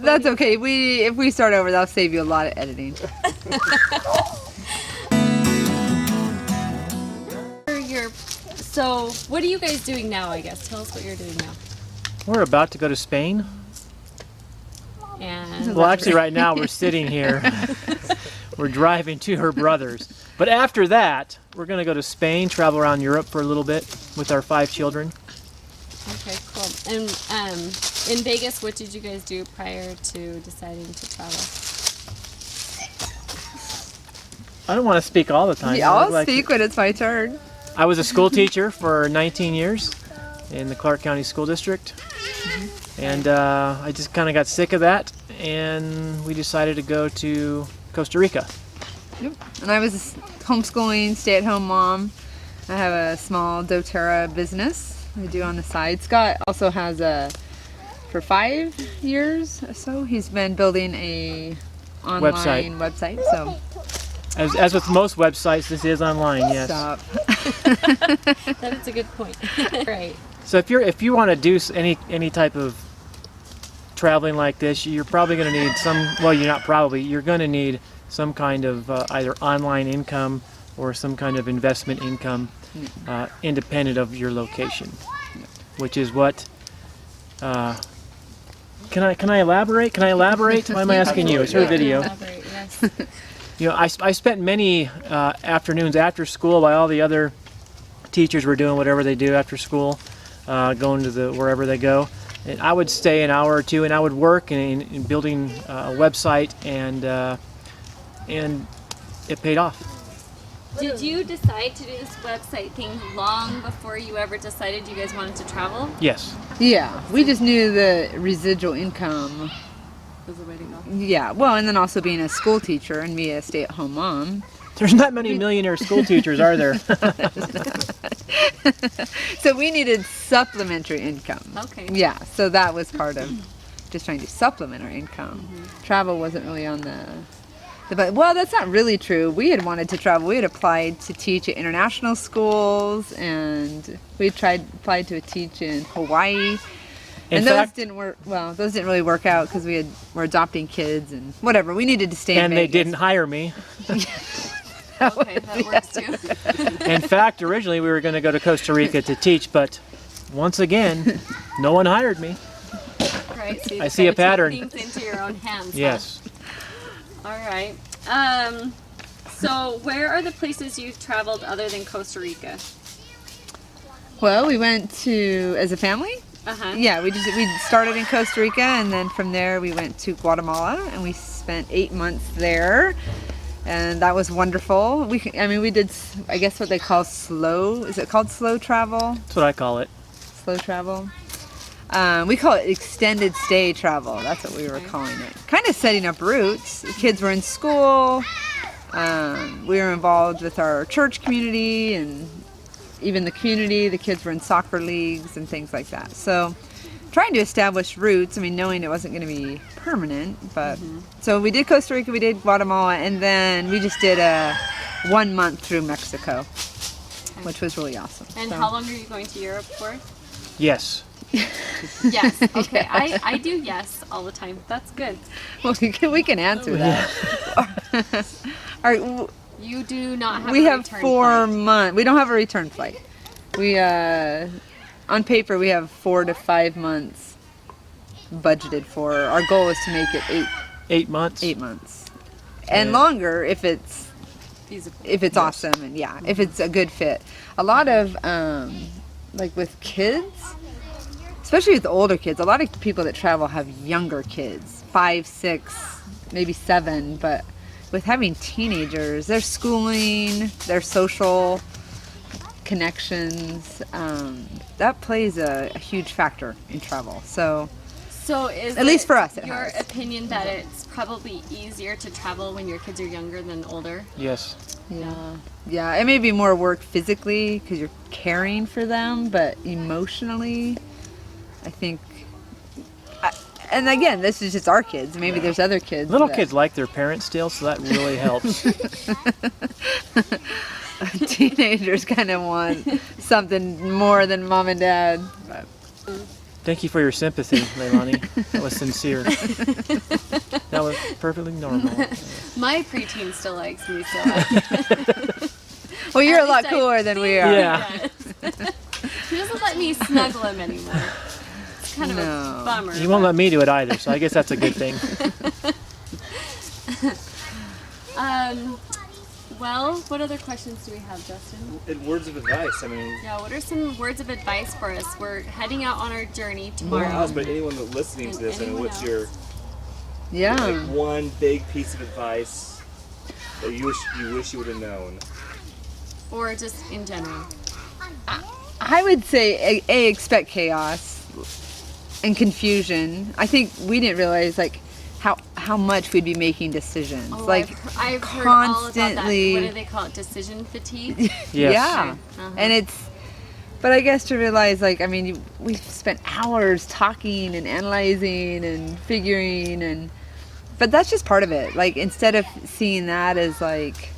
That's okay. If we start over, that'll save you a lot of editing. So, what are you guys doing now, I guess? Tell us what you're doing now. We're about to go to Spain. And Well, actually, right now we're sitting here. We're driving to her brother's. But after that, we're going to go to Spain, travel around Europe for a little bit with our 5 children. Okay, cool. And in Vegas, what did you guys do prior to deciding to travel? I don't want to speak all the time. Yeah, I'll speak when it's my turn. I was a school teacher for 19 years in the Clark County School District. And I just kind of got sick of that, and we decided to go to Costa Rica. Yep. And I was a homeschooling, stay-at-home mom. I have a small doTERRA business I do on the side. Scott also has for 5 years or so, he's been building a online website. So as with most websites, this is online, yes. stop. That is a good point. Right. So if you want to do any type of traveling like this, you're probably going to need you're going to need some kind of either online income or some kind of investment income independent of your location, which is what can I elaborate? Why am I asking you? It's her video. Elaborate, yes. You know, I spent many afternoons after school while all the other teachers were doing whatever they do after school, going to wherever they go. And I would stay an hour or two, and I would work in building a website, and it paid off. Did you decide to do this website thing long before you ever decided you guys wanted to travel? Yes. Yeah, we just knew the residual income Was the way to go. Yeah, well, and then also being a school teacher and me a stay-at-home mom. There's not many millionaire school teachers, are there? So we needed supplementary income. Okay. Yeah, so that was part of just trying to supplement our income. Travel wasn't really on but well, that's not really true. We had wanted to travel. We had applied to teach at international schools, and we applied to teach in Hawaii. And those didn't work. Well, those didn't really work out because we're adopting kids and whatever. We needed to stay in And Vegas. they didn't hire me. Okay, that works too. In fact, originally we were going to go to Costa Rica to teach, but once again, no one hired me. Right. So you I see a pattern. Take things into your own hands. Yes. All right. So where are the places you've traveled other than Costa Rica? Well, we went to as a family. Uh-huh. Yeah, we started in Costa Rica, and then from there we went to Guatemala, and we spent 8 months there, and that was wonderful. We did, I guess, what they call slow. Is it called slow travel? That's what I call it. Slow travel. We call it extended stay travel. That's what we were calling it. Kind of setting up routes. The kids were in school. We were involved with our church community and even the community. The kids were in soccer leagues and things like that. So trying to establish roots, knowing it wasn't going to be permanent. But so we did Costa Rica, we did Guatemala, and then we just did a 1 month through Mexico, which was really awesome. And how long are you going to Europe for? Yes. Yes. Okay. I do yes all the time. That's good. Well, we can answer that. All right. You do not have We a have return 4 flight. months. We don't have a return flight. We on paper we have 4 to 5 months budgeted for. Our goal is to make it 8 months. 8 months, and longer if it's Feasible. awesome and if it's a good fit. A lot of like with kids, especially with the older kids, a lot of people that travel have younger kids, 5, 6, maybe 7, but with having teenagers, their schooling, their social connections, that plays a huge factor in travel. So is at least for us, it your has. opinion that it's probably easier to travel when your kids are younger than older? Yes. Yeah, it may be more work physically because you're caring for them, but emotionally, I think. And again, this is just our kids. Maybe there's other kids. Little kids like their parents still, so that really helps. Teenagers kind of want something more than mom and dad. But. Thank you for your sympathy, Leilani. That was sincere. That was perfectly normal. My preteen still likes me, so Well, you're At a lot least I cooler than we are. Yeah. he doesn't let me snuggle him anymore. It's kind of No. a bummer. He won't let me do it either, so I guess that's a good thing. Well, what other questions do we have, Justin? And words of advice. I mean, Yeah, what are some words of advice for us? We're heading out on our journey tomorrow. not us, but anyone that's listening to And this, I mean, anyone what's your Yeah. like one big piece of advice that you wish you would have known? Or just in general. I would say expect chaos and confusion. I think we didn't realize like how much we'd be making decisions. Oh, like I've heard all about that. constantly. What do they call it? Decision fatigue? Yes. Yeah. Uh-huh. And but I guess to realize like, I mean, we've spent hours talking and analyzing and figuring but that's just part of it. Like instead of seeing that as like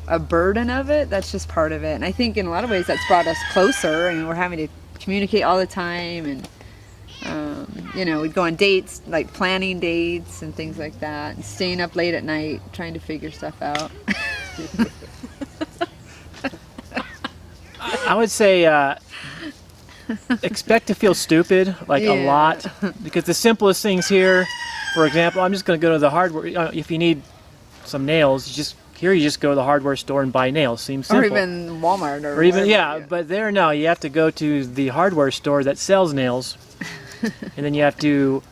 a burden of it, that's just part of it. And I think in a lot of ways that's brought us closer. I mean, we're having to communicate all the time and we'd go on dates, like planning dates and things like that, and staying up late at night trying to figure stuff out. I would say expect to feel stupid, like a Yeah. lot, because the simplest things here, for example, I'm just going to go to the hardware. If you need some nails, you just go to the hardware store and buy nails. Seems simple. Or even Walmart or Or even, wherever, but there, no, you have to go to the hardware store that sells nails, and then you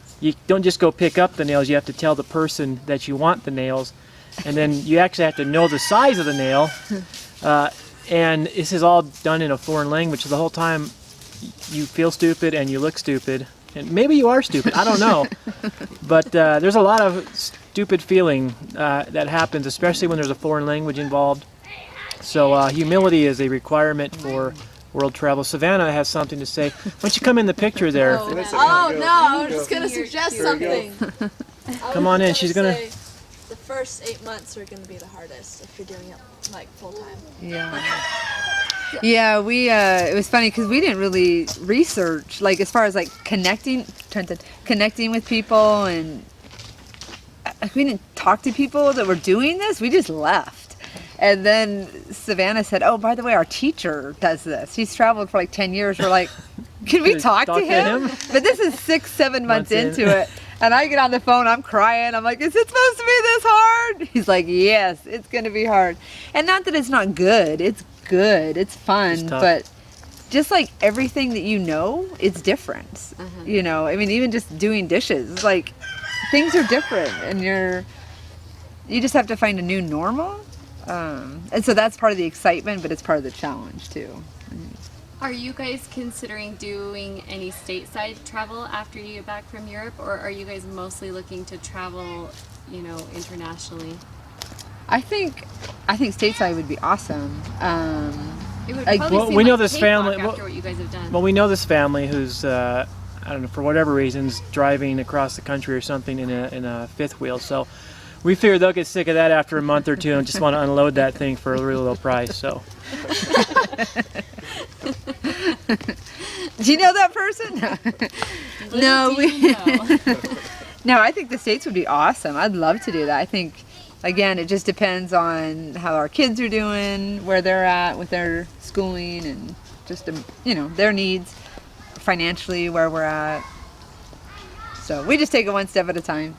don't just go pick up the nails, you have to tell the person that you want the nails, and then you actually have to know the size of the nail, and this is all done in a foreign language, so the whole time you feel stupid and you look stupid, and maybe you are stupid, I don't know, but there's a lot of stupid feeling that happens, especially when there's a foreign language involved. So humility is a requirement for world travel. Savannah has something to say. Why don't you come in the picture there? Oh, Oh no, I was just Go. gonna Here, suggest here we go. something. Come on in, she's gonna- say The first 8 months are gonna be the hardest if you're doing it like full time. Yeah, we it was funny because we didn't really research like as far as like connecting with people, and we didn't talk to people that were doing this. We just left. And then Savannah said, "Oh, by the way, our teacher does this. He's traveled for like 10 years." We're like, "Can we talk to him?" But this is 6-7 months into it. And I get on the phone, I'm crying. I'm like, "Is it supposed to be this hard?" He's like, "Yes, it's going to be hard." And not that it's not good. It's good. It's fun. It's tough. But just like everything that it's different. I mean, even just doing dishes, like things are different, and you just have to find a new normal. And so that's part of the excitement, but it's part of the challenge too. Are you guys considering doing any stateside travel after you get back from Europe, or are you guys mostly looking to travel, internationally? I think stateside would be awesome. It would Like, probably well, seem we know like this cakewalk family- after what you guys have done. Well, we know this family who's, I don't know, for whatever reasons, driving across the country or something in a fifth wheel. So we figure they'll get sick of that after a month or two and just want to unload that thing for a really low price. So Do you know that person? No, Little do you know. no. I think the States would be awesome. I'd love to do that. I think, again, it just depends on how our kids are doing, where they're at with their schooling, and just their needs financially, where we're at. So we just take it one step at a time.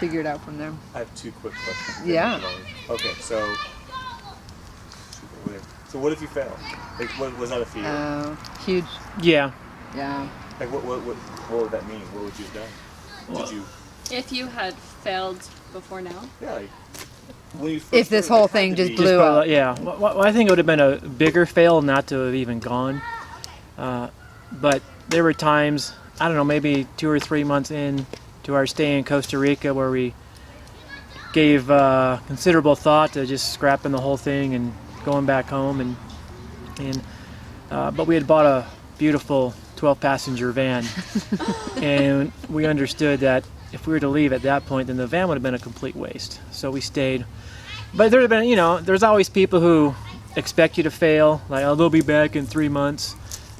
Figure it out from there. I have two quick questions. Yeah. Okay, so what if you fail? Like, what was that a fear? Huge. yeah, Yeah. Like, what would that mean? What would you have done? Did you? If you had failed before now, Yeah. Like, when you first If this started, whole it had thing to just be- blew up. yeah. Well, I think it would have been a bigger fail not to have even gone. But there were times, I don't know, maybe 2 or 3 months in to our stay in Costa Rica, where we gave considerable thought to just scrapping the whole thing and going back home, but we had bought a beautiful 12-passenger van, and we understood that if we were to leave at that point, then the van would have been a complete waste. So we stayed. But there have been, there's always people who expect you to fail, like, "Oh, they'll be back in 3 months."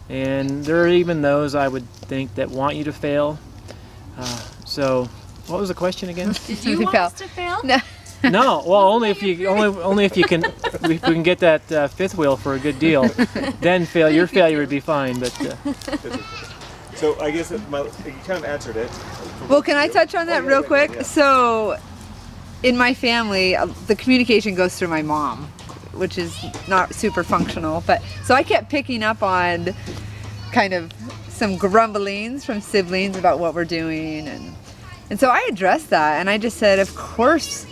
And there are even those, I would think, that want you to fail. So, what was the question again? Did you We want fell. us to fail? No. No, well, only if you can, if we can get that fifth wheel for a good deal, then your failure would be fine. But So I guess you kind of answered it. Well, can I touch on that real quick? Yeah. So, in my family, the communication goes through my mom, which is not super functional. But so I kept picking up on kind of some grumblings from siblings about what we're doing, and so I addressed that, and I just said, of course,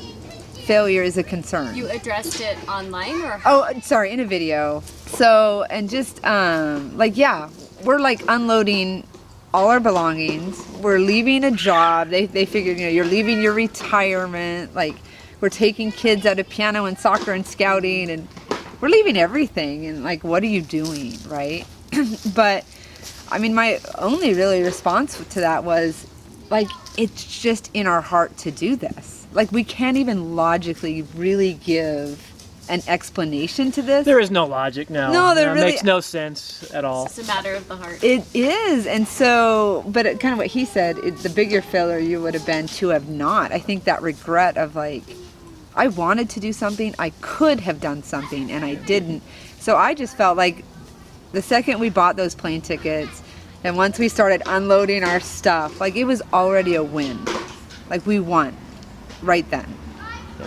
failure is a concern. You addressed it online or? Oh, sorry, in a video. So, and just we're like unloading all our belongings. We're leaving a job. They figured, you're leaving your retirement. Like, we're taking kids out of piano and soccer and scouting, and we're leaving everything. And like, what are you doing, right? But I mean, my only really response to that was, like, it's just in our heart to do this. Like, we can't even logically really give an explanation to this. there is no logic now. No, there It really- makes no sense at all. It's a matter of the heart. It is, and so, but kind of what he said, the bigger failure you would have been to have not. I think that regret of like, I wanted to do something, I could have done something, and I didn't. So I just felt like the second we bought those plane tickets, and once we started unloading our stuff, like it was already a win. Like we won right then.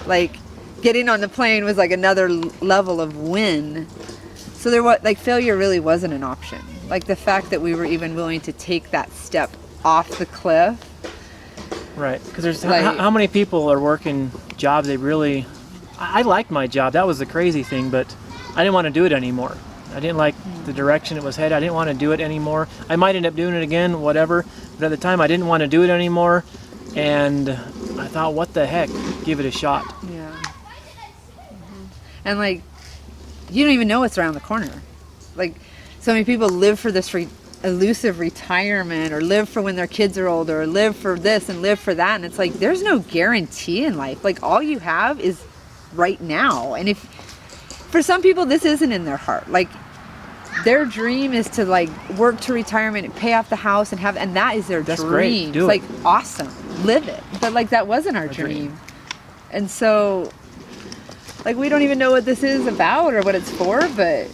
Like getting on the plane was like another level of win. So there was like failure really wasn't an option. Like the fact that we were even willing to take that step off the cliff. Right, because there's Like- how many people are working jobs they really. I liked my job. That was the crazy thing, but I didn't want to do it anymore. I didn't like the direction it was headed. I didn't want to do it anymore. I might end up doing it again, whatever. But at the time, I didn't want to do it anymore, and I thought, what the heck? Give it a shot. Yeah. And like, you don't even know what's around the corner. Like, so many people live for this elusive retirement, or live for when their kids are older, or live for this and live for that. And it's like, there's no guarantee in life. Like, all you have is right now. And if, for some people, this isn't in their heart. Like, their dream is to like work to retirement and pay off the house and that is their That's dream. great. Do it's it. like awesome. Live it. But like that wasn't our dream. And so like we don't even know what this is about or what it's for, but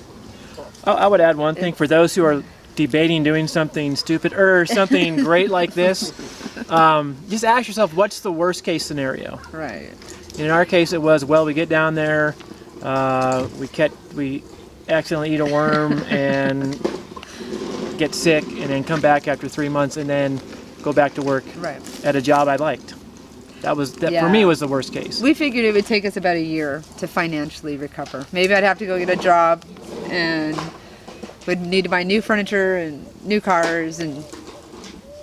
I would add one thing for those who are debating doing something stupid or something great like this. Just ask yourself, what's the worst case scenario? right. In our case, it was, well, we get down there, we accidentally eat a worm and get sick, and then come back after 3 months and then go back to work Right. at a job I liked. That Yeah. for me was the worst case. We figured it would take us about a year to financially recover. Maybe I'd have to go get a job and would need to buy new furniture and new cars, and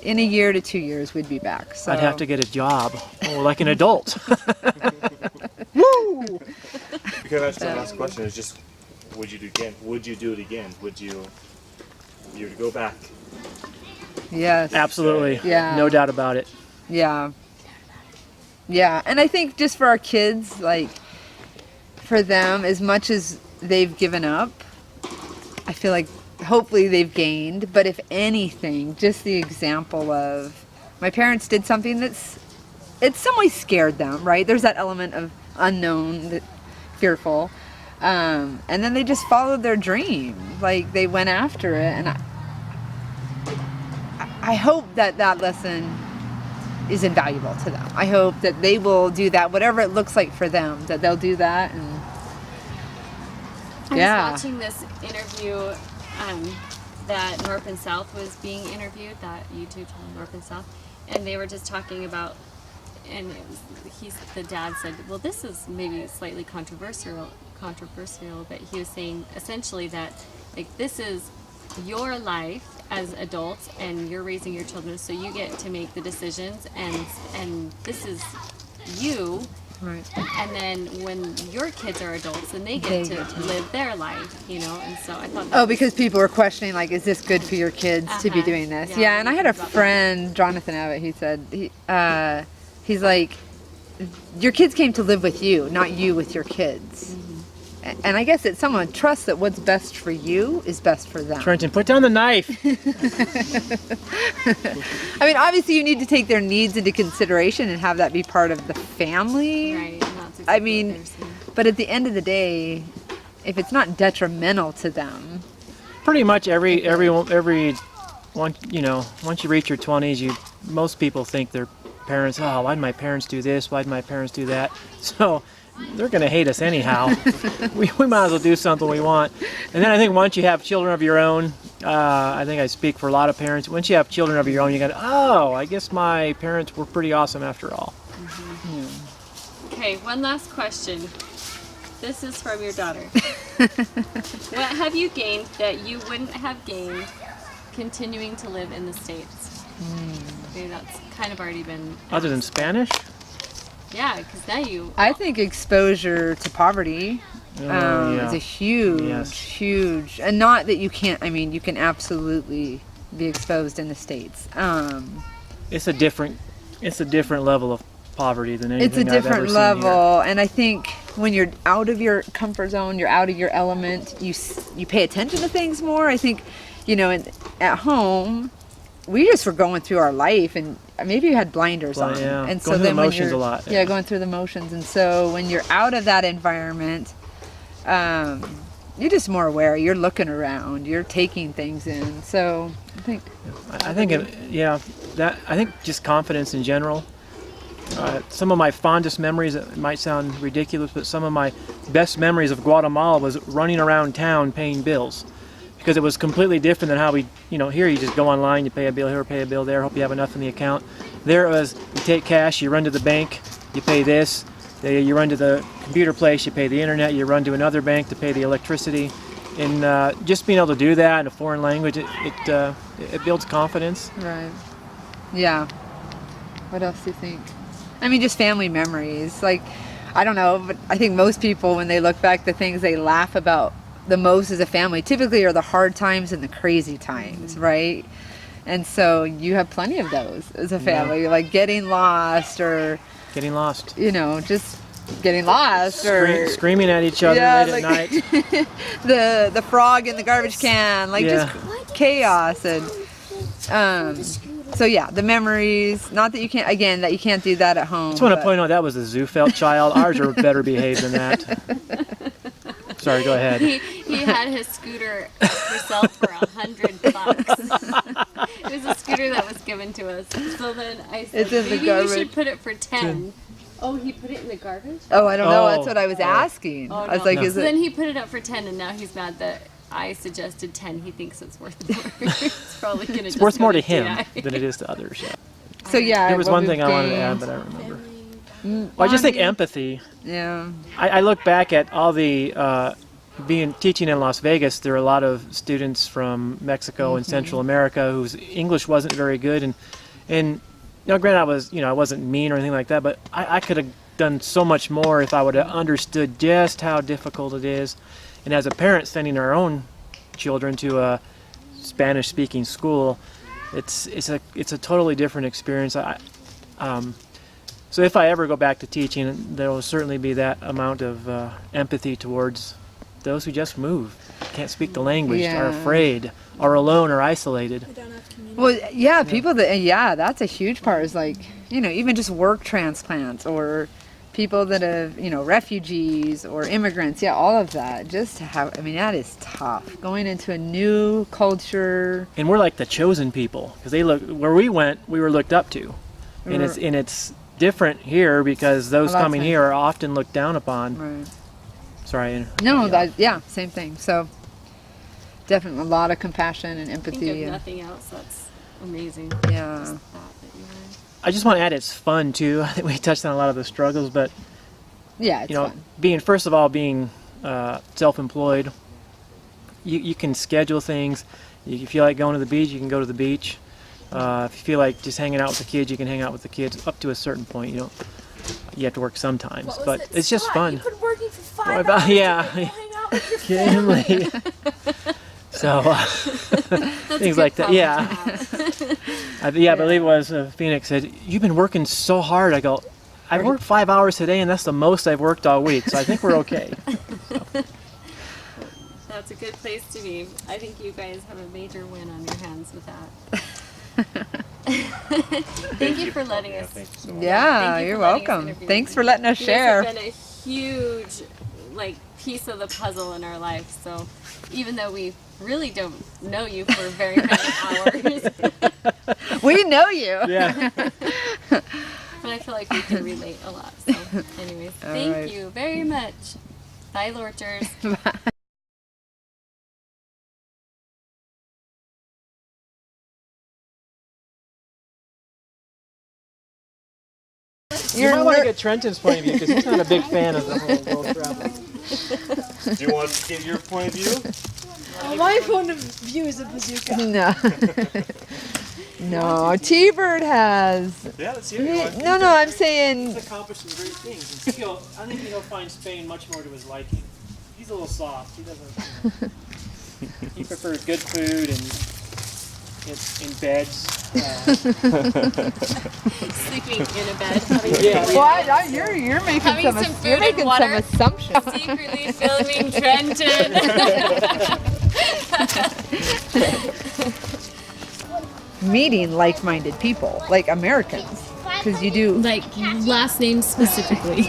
in a year to 2 years we'd be back. So I'd have to get a job, like an adult. Because that's the last question is just, would you do it again? Would you do it again? Would you go back? Yes. Absolutely. Yeah. No doubt about it. Yeah. Yeah, and I think just for our kids, like, for them, as much as they've given up, I feel like hopefully they've gained. But if anything, just the example of my parents did something that's, it's some way scared them, right? There's that element of unknown, that fearful. And then they just followed their dream. Like, they went after it. And I hope that that lesson is invaluable to them. I hope that they will do that, whatever it looks like for them, that they'll do that. And I was watching this interview that North and South was being interviewed, that YouTube channel North and South, and they were just talking about, and the dad said, well, this is maybe slightly controversial, but he was saying essentially that, like, this is your life as adults and you're raising your children, so you get to make the decisions, and this is you. right. And then when your kids are adults, then they get to live their life, you know. And so I thought that Oh, because people were questioning, like, is this good for your kids to be doing this? Yeah, Yeah, and I had a about that. friend, Jonathan Abbott, he said, he's like, your kids came to live with you, not you with your kids. and I guess it's someone trusts that what's best for you is best for them. Trenton, put down the knife. I mean, obviously you need to take their needs into consideration and have that be part of the family. Right. That's exactly I what mean, they're saying. but at the end of the day, if it's not detrimental to them, Pretty much every one, you know, once you reach your 20s, most people think their parents, oh, why'd my parents do this? Why'd my parents do that? So they're going to hate us anyhow. we might as well do something we want. And then I think once you have children of your own, I think I speak for a lot of parents, once you have children of your own, you go, oh, I guess my parents were pretty awesome after all. Okay, one last question. This is from your daughter. What have you gained that you wouldn't have gained continuing to live in the States? Maybe that's kind of already been Other than Spanish? Yeah, because now you... I think exposure to poverty Yeah. is a huge, and not that you can't, I mean, you can absolutely be exposed in the States. It's a different level of poverty than anything It's a I've ever different seen level, and I think when you're out of your comfort zone, you're out of your element, you pay attention to things more. I think, you know, at home, we just were going through our life, and maybe you had blinders on, yeah. and Going so through then the when motions you're a lot, yeah, going through the motions, and so when you're out of that environment, you're just more aware. You're looking around, you're taking things in. So I think I think just confidence in general. Some of my fondest memories, it might sound ridiculous, but some of my best memories of Guatemala was running around town paying bills, because it was completely different than how we, you know, here you just go online, you pay a bill here, pay a bill there, hope you have enough in the account. There it was, you take cash, you run to the bank, you pay this, you run to the computer place, you pay the internet, you run to another bank to pay the electricity. And just being able to do that in a foreign language, it builds confidence. right, yeah. What else do you think? I mean, just family memories. Like, I don't know, but I think most people, when they look back, the things they laugh about the most as a family typically are the hard times and the crazy times, right? And so you have plenty of those as a family, like getting lost, or Getting lost. you know, just getting lost, or Screaming at each other late at night. the frog in the garbage can, like Yeah. just chaos. And so yeah, the memories. Not that you can't, again, that you can't do that at home. I just want to but- point out that was a Zufelt child. Ours are better behaved than that. Sorry, go ahead. He had his scooter for sale for $100. It was a scooter that was given to us. So then I said, It's in the maybe you garbage. should put it for 10. Oh, he put it in the garbage? Oh, I don't know. Oh. That's what I was asking. Oh, I was no. like, No. is So it? then he put it up for 10, and now he's mad that I suggested 10. He thinks it's worth more. It's probably going to It's worth more to him than it is to others. Yeah. So yeah, There was what one we've thing I wanted to gained. add, but I don't remember. Well, I just think empathy. Yeah. I look back at all the teaching in Las Vegas. There are a lot of students from Mexico and Central America whose English wasn't very good, and you know, granted, I wasn't mean or anything like that, but I could have done so much more if I would have understood just how difficult it is. And as a parent sending our own children to a Spanish-speaking school, it's a totally different experience. So if I ever go back to teaching, there will certainly be that amount of empathy towards those who just moved, can't speak the language, are Yeah. afraid, are alone or isolated. I don't have community. Well, yeah, people that, that's a huge part, is like, you know, even just work transplants, or people that have, you know, refugees or immigrants, all of that. Just to have, I mean, that is tough. Going into a new culture. And we're like the chosen people, because where we went, we were looked up to, and it's different here because those A lot of coming times. here are often looked down upon. Right. Sorry. No, same thing. So definitely a lot of compassion and Think empathy. of And, nothing else. That's amazing. yeah. Just that you had. I just want to add, it's fun too. I think we touched on a lot of the struggles, but Yeah, it's you know, fun. being self-employed, you can schedule things. If you feel like going to the beach, you can go to the beach. If you feel like just hanging out with the kids, you can hang out with the kids up to a certain point. You have to work sometimes, What was but it? it's just Scott, fun. You've been working for 5 What about- hours. yeah. To go hang out with your Get him family. late. So things like that. Yeah. I believe it was Phoenix said, "You've been working so hard." I go, "I've worked 5 hours today, and that's the most I've worked all week. So I think we're okay." That's a good place to be. I think you guys have a major win on your hands with that. Thank you for letting us. Thank you so much. Yeah, Thank you you're for letting us welcome. interview Thanks you. for letting us You guys share. have been a huge, piece of the puzzle in our life. So, even though we really don't know you for very many hours, We know you. Yeah. but I feel like we can relate a lot. So, anyways, thank right. you very much. Bye, Lorchers. You might want to get Trenton's point of view because he's not a big fan of the whole world travel. Do you want to give your point of view? My point of view is a bazooka. No. No, T-Bird has. Yeah, let's hear it. No, I'm saying. He's accomplished some great things. And I think he'll find Spain much more to his liking. He's a little soft. He doesn't. He prefers good food and in beds. Sleeping in a bed. Having What? You're making Having some food and water. assumptions. Secretly filming Trenton. Meeting like-minded people, like Americans, because you do Like last name specifically.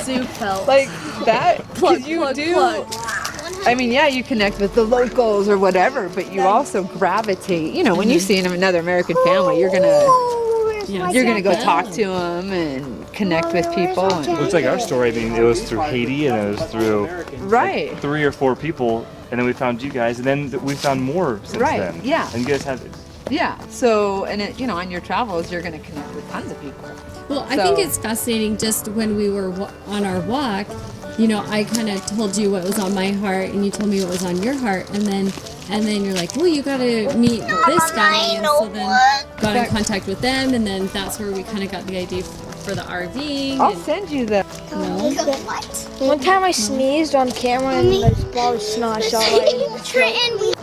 Zufelt. like that. Because you plug, do. plug. I mean, yeah, you connect with the locals or whatever, but you also gravitate. You know, when you see another American family, you're gonna go talk to them and connect with people. Well, it's like our story. I mean, it was through Haiti, and it was through Right. 3 or 4 people, and then we found you guys, and then we found more since Right, then. yeah. And you guys have. Yeah. So, and on your travels, you're gonna connect with tons of people. Well, I So- think it's fascinating just when we were on our walk, I kind of told you what was on my heart and you told me what was on your heart. And then you're like, well, you got to meet this guy. And so then got in contact with them. And then that's where we kind of got the idea for the Rving. I'll send you the. One time I sneezed on camera and there's a ball of snot shot right in the throat.